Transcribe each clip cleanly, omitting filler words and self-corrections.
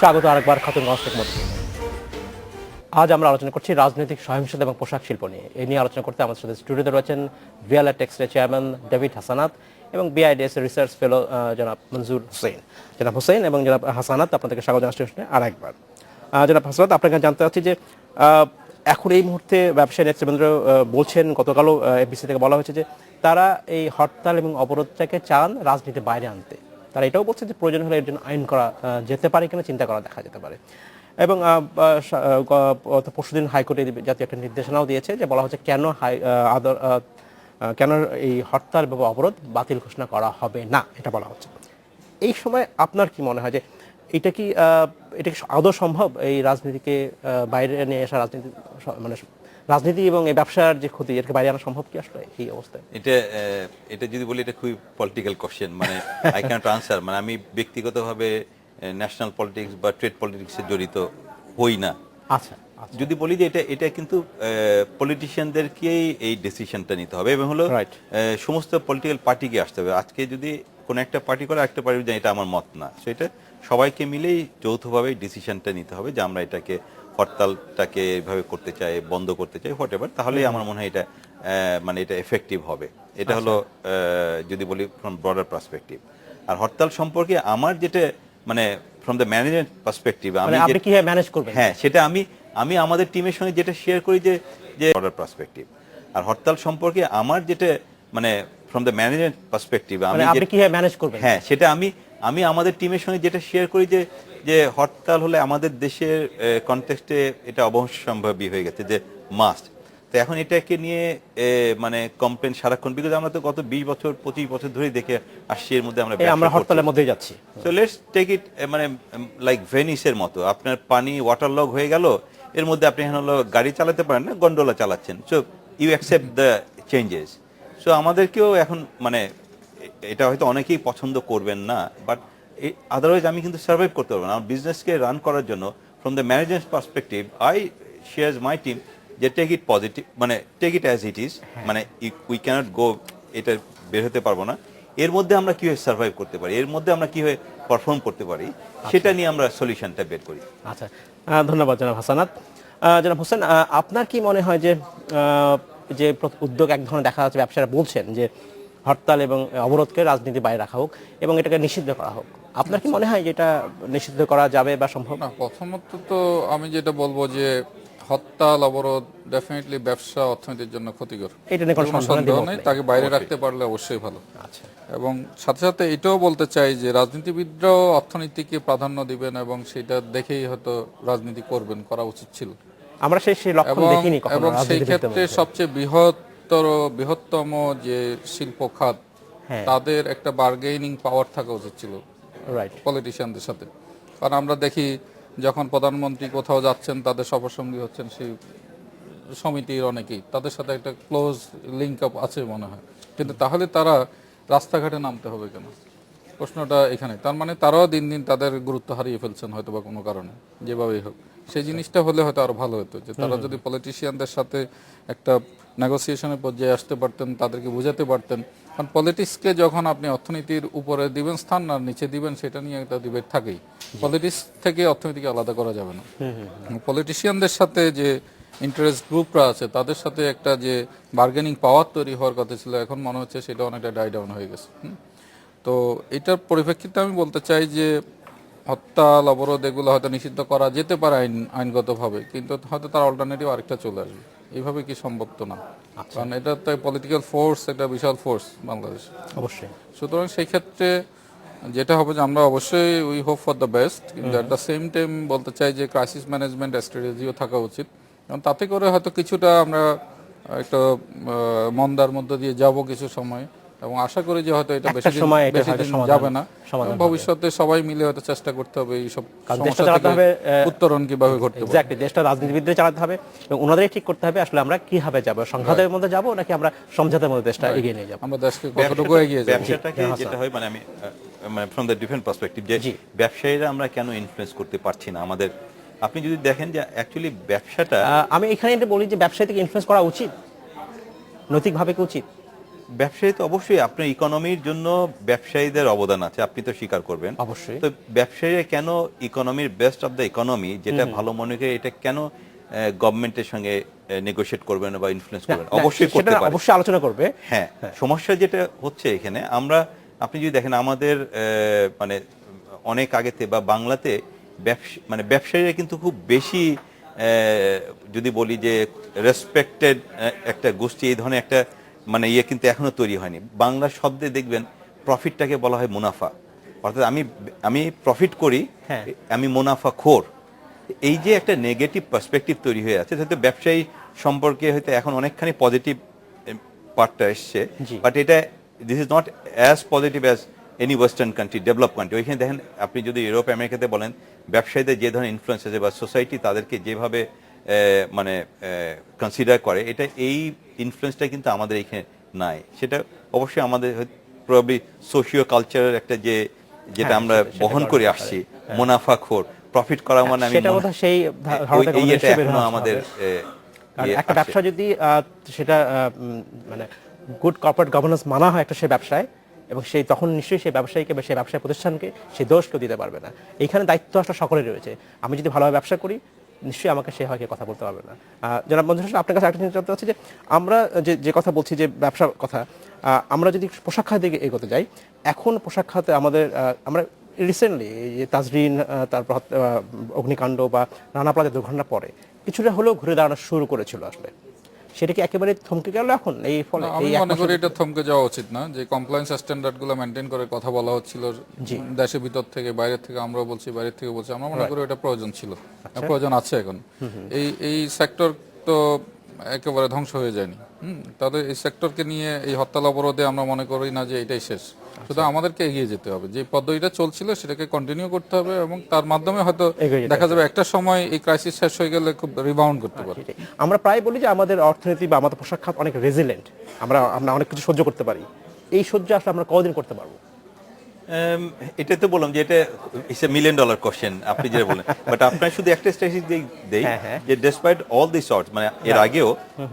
স্বাগত আরেকবার খাতুনগঞ্জ থেকে মধ্যে। আজ আমরা আলোচনা করছি রাজনৈতিক সহিংসতা এবং পোশাক শিল্প নিয়ে। এই নিয়ে আলোচনা করতে আমাদের সাথে স্টুডিওতে রয়েছেন ভিয়ালা টেক্সটের চেয়ারম্যান ডেভিড হাসানাত এবং বিআইডিএস রিসার্চ ফেলো জনাব মনজুর হোসেন। জনাব হোসেন এবং জনাব হাসানাত, আপনাদেরকে স্বাগত জানাচ্ছি আরেকবার। জনাব হাসানাত, আপনাকে জানতে চাচ্ছি যে এখন এই মুহূর্তে ব্যবসায়ী নেতৃবৃন্দ বলছেন, গতকালও এফবিসি থেকে বলা হয়েছে যে তারা এই হরতাল এবং অবরোধটাকে চান রাজনীতির বাইরে আনতে। তারা এটাও বলছে যে প্রয়োজন হলে এর জন্য আইন করা যেতে পারে কিনা চিন্তা করা দেখা যেতে পারে। এবং পরশুদিন হাইকোর্টে জাতীয় একটা নির্দেশনাও দিয়েছে যে বলা হচ্ছে কেন এই হরতাল এবং অবরোধ বাতিল ঘোষণা করা হবে না, এটা বলা হচ্ছে। এই সময় আপনার কি মনে হয় যে এটা কি আদৌ সম্ভব এই রাজনীতিকে বাইরে নিয়ে আসা, রাজনীতি এবং এই ব্যবসার যে ক্ষতি এটাকে বাইরে আনা সম্ভব কি আসলে এই অবস্থায়? এটা যদি বলি, এটা খুবই পলিটিক্যাল কোশ্চেন, মানে আই ক্যানট আনসার। মানে আমি ব্যক্তিগতভাবে ন্যাশনাল পলিটিক্স বা ট্রেড পলিটিক্সে জড়িত হই না। আচ্ছা, যদি বলি যে এটা কিন্তু পলিটিশিয়ানদেরকেই এই ডিসিশনটা নিতে হবে এবং হলো সমস্ত পলিটিক্যাল পার্টিকে আসতে হবে। আজকে যদি কোনো একটা পার্টি করে একটা পার্টি এটা আমার মত না, সো এটা সবাইকে মিলেই যৌথভাবে ডিসিশনটা নিতে হবে যে আমরা এটাকে হরতালটাকে এইভাবে করতে চাই, বন্ধ করতে চাই, হোয়াট এভার, তাহলেই আমার মনে হয় এটা মানে এটা এফেক্টিভ হবে। এটা হলো যদি বলি ফ্রম ব্রডার পার্সপেক্টিভ। আর হরতাল সম্পর্কে আমার যেটা মানে ফ্রম দ্য ম্যানেজমেন্ট পার্সপেক্টিভ, আপনি কিভাবে ম্যানেজ করবেন, হ্যাঁ, সেটা আমি আমাদের টিমের সঙ্গে যেটা শেয়ার করি যে ব্রডার পার্সপেক্টিভ। আর হরতাল সম্পর্কে আমার যেটা মানে ফ্রম দ্য ম্যানেজমেন্ট পার্সপেক্টিভ, আপনি কিভাবে ম্যানেজ করবেন, হ্যাঁ, সেটা আমি আমাদের টিমের সঙ্গে যেটা শেয়ার করি যে হরতাল হলে আমাদের দেশের কনটেক্সটে এটা অবশ্যম্ভাবী হয়ে গেছে যে মাস্ট। তো এখন এটাকে নিয়ে মানে কমপ্লেন সারাক্ষণ, বিকজ আমরা তো গত 20 বছর 25 বছর ধরেই দেখে আসছি এর মধ্যে আমরা হরতালের মধ্যেই যাচ্ছি। সো লেটস টেক ইট মানে লাইক ভেনিসের মতো, আপনার পানি ওয়াটার লগ হয়ে গেল, এর মধ্যে আপনি এখন হলো গাড়ি চালাতে পারেন না, গন্ডোলা চালাচ্ছেন। So you accept the changes. So আমাদেরকেও এখন মানে এটা হয়তো অনেকেই পছন্দ করবেন না, বাট আদারওয়াইজ আমি কিন্তু সার্ভাইভ করতে পারবো না। আমার বিজনেসকে রান করার জন্য from the management perspective I shares my team যে টেক ইট পজিটিভ, মানে take it as it is, মানে উই ক্যানট গো, এটা বের হতে পারবো না। এর মধ্যে আমরা কীভাবে সার্ভাইভ করতে পারি, এর মধ্যে আমরা কীভাবে পারফর্ম করতে পারি, সেটা নিয়ে আমরা সলিউশনটা বের করি। আচ্ছা, ধন্যবাদ জনাব হাসানাত। জনাব হোসেন, আপনার কি মনে হয় যে উদ্যোগ এক ধরনের দেখা যাচ্ছে, ব্যবসায়ীরা বলছেন যে হরতাল এবং অবরোধকে রাজনীতি বাইরে রাখা হোক এবং এটাকে নিষিদ্ধ করা হোক, আপনার কি মনে হয় যে এটা নিষিদ্ধ করা যাবে বা সম্ভব? না, প্রথমত তো আমি যেটা বলবো যে হরতাল অবরোধ ডেফিনেটলি ব্যবসা অর্থনীতির জন্য ক্ষতিকর, এটা নিয়ে কোনো সন্দেহ নেই। তাকে বাইরে রাখতে পারলে অবশ্যই ভালো। আচ্ছা, এবং সাথে সাথে এটাও বলতে চাই যে রাজনীতিবিদরাও অর্থনীতিকে প্রাধান্য দিবেন এবং সেটা দেখেই হয়তো রাজনীতি করবেন, করা উচিত ছিল। আমরা সেই লক্ষণ দেখিনি কখনো। এবং সেই ক্ষেত্রে সবচেয়ে বৃহত্তম যে শিল্প খাত, তাদের একটা বার্গেনিং পাওয়ার থাকা উচিত ছিল পলিটিশিয়ানদের সাথে। কারণ আমরা দেখি যখন প্রধানমন্ত্রী কোথাও যাচ্ছেন, তাদের সফরসঙ্গী হচ্ছেন সেই সমিতির অনেকেই, তাদের সাথে একটা ক্লোজ লিঙ্ক আপ আছে মনে হয়। কিন্তু তাহলে তারা রাস্তাঘাটে নামতে হবে কেন, প্রশ্নটা এখানে। তার মানে তারাও দিন দিন তাদের গুরুত্ব হারিয়ে ফেলছেন হয়তো বা কোনো কারণে, যেভাবেই হোক। সেই জিনিসটা হলে হয়তো আরো ভালো হতো যে তারা যদি পলিটিশিয়ানদের সাথে একটা নেগোসিয়েশনের পর্যায়ে আসতে পারতেন, তাদেরকে বুঝাতে পারতেন। কারণ পলিটিক্সকে যখন আপনি অর্থনীতির উপরে দিবেন স্থান আর নিচে দিবেন, সেটা নিয়ে একটা ডিবেট থাকেই। পলিটিক্স থেকে অর্থনীতিকে আলাদা করা যাবে না। পলিটিশিয়ানদের সাথে যে ইন্টারেস্ট গ্রুপরা আছে, তাদের সাথে একটা যে বার্গেনিং পাওয়ার তৈরি হওয়ার কথা ছিল, এখন মনে হচ্ছে সেটা অনেকটা ডাই ডাউন হয়ে গেছে। তো এটার পরিপ্রেক্ষিতে আমি বলতে চাই যে হরতাল অবরোধ এগুলো হয়তো নিষিদ্ধ করা যেতে পারে আইনগতভাবে, কিন্তু হয়তো তার অল্টারনেটিভ আরেকটা চলে আসবে। এইভাবে কি সম্ভব? তো না, কারণ এটা তো পলিটিক্যাল ফোর্স, এটা বিশাল ফোর্স বাংলাদেশ অবশ্যই। সুতরাং সেই ক্ষেত্রে যেটা হবে যে আমরা অবশ্যই we hope for the best, কিন্তু অ্যাট দ্য সেম টাইম বলতে চাই যে ক্রাইসিস ম্যানেজমেন্ট স্ট্র্যাটেজিও থাকা উচিত। কারণ তাতে করে হয়তো কিছুটা আমরা একটা মন্দার মধ্যে দিয়ে যাব কিছু সময়, এবং আশা করি যে হয়তো এটা বেশি দিন যাবে না। ভবিষ্যতে সবাই মিলে হয়তো চেষ্টা করতে হবে এইসব উত্তরণ কিভাবে ঘটতে পারে। দেশটা রাজনীতিবিদদের চালাতে হবে এবং ওনাদেরই ঠিক করতে হবে আসলে আমরা কিভাবে যাব, সংঘাতের মধ্যে যাব নাকি আমরা সমঝোতার মধ্যে দেশটা এগিয়ে নিয়ে যাব, আমরা দেশকে কতটুকু এগিয়ে যাব। ব্যবসাটাকে যেটা হয় মানে আমি ফ্রম দ্য ডিফারেন্ট পার্সপেক্টিভ, যে ব্যবসায়ীরা আমরা কেন ইনফ্লুয়েন্স করতে পারছি না আমাদের। আপনি যদি দেখেন যে অ্যাকচুয়ালি ব্যবসাটা, আমি এখানে এটা বলি যে ব্যবসায়ী থেকে ইনফ্লুয়েন্স করা উচিত, নৈতিকভাবে কি উচিত? ব্যবসায়ী তো অবশ্যই আপনার ইকোনমির জন্য ব্যবসায়ীদের অবদান আছে, আপনি তো স্বীকার করবেন। অবশ্যই। তো ব্যবসায়ীরা কেন ইকোনমির বেস্ট অফ দ্য ইকোনমি যেটা ভালো মনে করে এটা কেন গভর্নমেন্টের সঙ্গে নেগোশিয়েট করবেন বা ইনফ্লুয়েন্স করবেন? অবশ্যই করতে পারে, অবশ্যই আলোচনা করবে। হ্যাঁ, সমস্যা যেটা হচ্ছে এখানে আপনি যদি দেখেন আমাদের মানে অনেক আগেতে বা বাংলাতে মানে ব্যবসায়ীরা কিন্তু খুব বেশি যদি বলি যে রেসপেক্টেড একটা গোষ্ঠী, এই ধরনের একটা মানে কিন্তু এখনো তৈরি হয়নি। বাংলা শব্দে দেখবেন প্রফিটটাকে বলা হয় মুনাফা, অর্থাৎ আমি প্রফিট করি, আমি মুনাফা খোর। এই যে একটা নেগেটিভ পার্সপেক্টিভ তৈরি হয়ে আছে, হয়তো ব্যবসায়ী সম্পর্কে হয়তো এখন অনেকখানি পজিটিভ পার্টটা এসছে, বাট এটা this is not as positive as any western country, develop country. ওইখানে দেখেন আপনি যদি ইউরোপ আমেরিকাতে বলেন ব্যবসায়ীদের যে ধরনের ইনফ্লুয়েন্স আছে বা সোসাইটি তাদেরকে যেভাবে মানে কনসিডার করে, এটা এই ইনফ্লুয়েন্সটা কিন্তু আমাদের এখানে নাই। সেটা অবশ্যই আমাদের প্রবাবলি সোশিও কালচারের একটা যেটা আমরা বহন করে আসছি, মুনাফাখোর, প্রফিট করা মানে আমি সেই এইটা এখনো আমাদের একটা ব্যবসা যদি সেটা মানে গুড কর্পোরেট গভর্নেন্স মানা হয় একটা সেই ব্যবসায়, এবং সেই তখন নিশ্চয়ই সেই ব্যবসায়ীকে বা সেই ব্যবসায় প্রতিষ্ঠানকে সেই দোষ কেউ দিতে পারবে না। এইখানে দায়িত্ব আসলে সকলের রয়েছে। আমি যদি ভালোভাবে ব্যবসা করি নিশ্চয়ই আমাকে সে হয় কথা বলতে পারবে না। জনাব মঞ্জুর হোসেন, আপনার কাছে একটা জিনিস জানতে চাচ্ছি যে আমরা যে কথা বলছি যে ব্যবসার কথা, আমরা যদি পোশাক খাতের দিকে এগোতে যাই, এখন পোশাক খাতে আমরা রিসেন্টলি যে তাজরিন, তারপর অগ্নিকাণ্ড বা রানা প্লাজা দুর্ঘটনার পরে কিছুটা হলেও ঘুরে দাঁড়ানো শুরু করেছিল। আসলে সেটা কি একেবারে থমকে গেল এখন এই ফলে? আমি মনে করি এটা থমকে যাওয়া উচিত না। যে কমপ্লায়েন্স স্ট্যান্ডার্ড গুলো মেনটেন করে কথা বলা হচ্ছিল দেশের ভিতর থেকে বাইরে থেকে, আমরা বলছি বাইরে থেকে বলছি, আমরা মনে করি এটা প্রয়োজন ছিল, প্রয়োজন আছে এখন। এই সেক্টর তো একেবারে ধ্বংস হয়ে যায়নি। তাদের এই সেক্টরকে নিয়ে এই হরতাল অবরোধে আমরা মনে করি না যে এটাই শেষ। শুধু আমাদেরকে এগিয়ে যেতে হবে, যে পদ্ধতিটা চলছিল সেটাকে কন্টিনিউ করতে হবে, এবং তার মাধ্যমে হয়তো দেখা যাবে একটা সময় এই ক্রাইসিস শেষ হয়ে গেলে খুব রিবাউন্ড করতে পারে। আমরা প্রায় বলি যে আমাদের অর্থনীতি বা আমাদের পোশাক খাত অনেক রেজিলেন্ট, আমরা অনেক কিছু সহ্য করতে পারি। এই সহ্য আসলে আমরা কতদিন করতে পারবো? এটা তো বললাম যে এটা ইটস এ $1 মিলিয়ন কোশ্চেন আপনি যেটা বলেন, বাট আপনার শুধু একটা স্ট্যাটিস্টিক দেই যে ডেসপাইট অল দিস শর্টস, মানে এর আগেও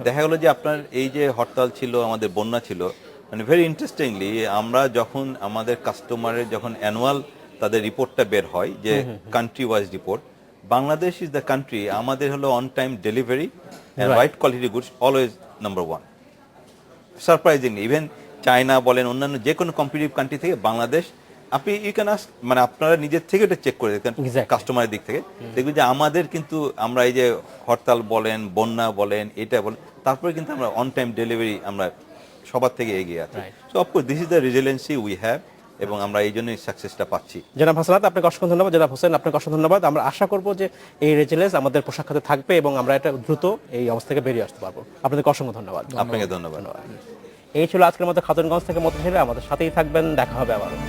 দেখা গেল যে আপনার এই যে হরতাল ছিল, আমাদের বন্যা ছিল, মানে ভেরি ইন্টারেস্টিংলি আমরা যখন আমাদের কাস্টমারের যখন অ্যানুয়াল তাদের রিপোর্টটা বের হয় যে country wise report, Bangladesh is the country, আমাদের হলো on time delivery and right quality goods always number 1 surprisingly. Even China বলেন, অন্যান্য যে কোনো কম্পিটিটিভ কান্ট্রি থেকে বাংলাদেশ, আপনি ইউ ক্যান আস্ক, মানে আপনারা নিজের থেকে এটা চেক করে দেখেন কাস্টমারের দিক থেকে, দেখবেন যে আমাদের কিন্তু আমরা এই যে হরতাল বলেন, বন্যা বলেন, এটা বলেন, তারপরে কিন্তু আমরা অন টাইম ডেলিভারি আমরা সবার থেকে এগিয়ে আছি। So of course this is the resiliency we have, এবং আমরা এই জন্যই সাকসেসটা পাচ্ছি। জনাব হাসানাত, আপনাকে অসংখ্য ধন্যবাদ। জনাব হোসেন, আপনাকে অসংখ্য ধন্যবাদ। আমরা আশা করব যে এই রেজিলিয়েন্স আমাদের পোশাক খাতে থাকবে এবং আমরা এটা দ্রুত এই অবস্থা থেকে বেরিয়ে আসতে পারবো। আপনাদেরকে অসংখ্য ধন্যবাদ। আপনাকে ধন্যবাদ। এই ছিল আজকের মতো খাতুনগঞ্জ থেকে মতিঝিলে। আমাদের সাথেই থাকবেন, দেখা হবে আবারও।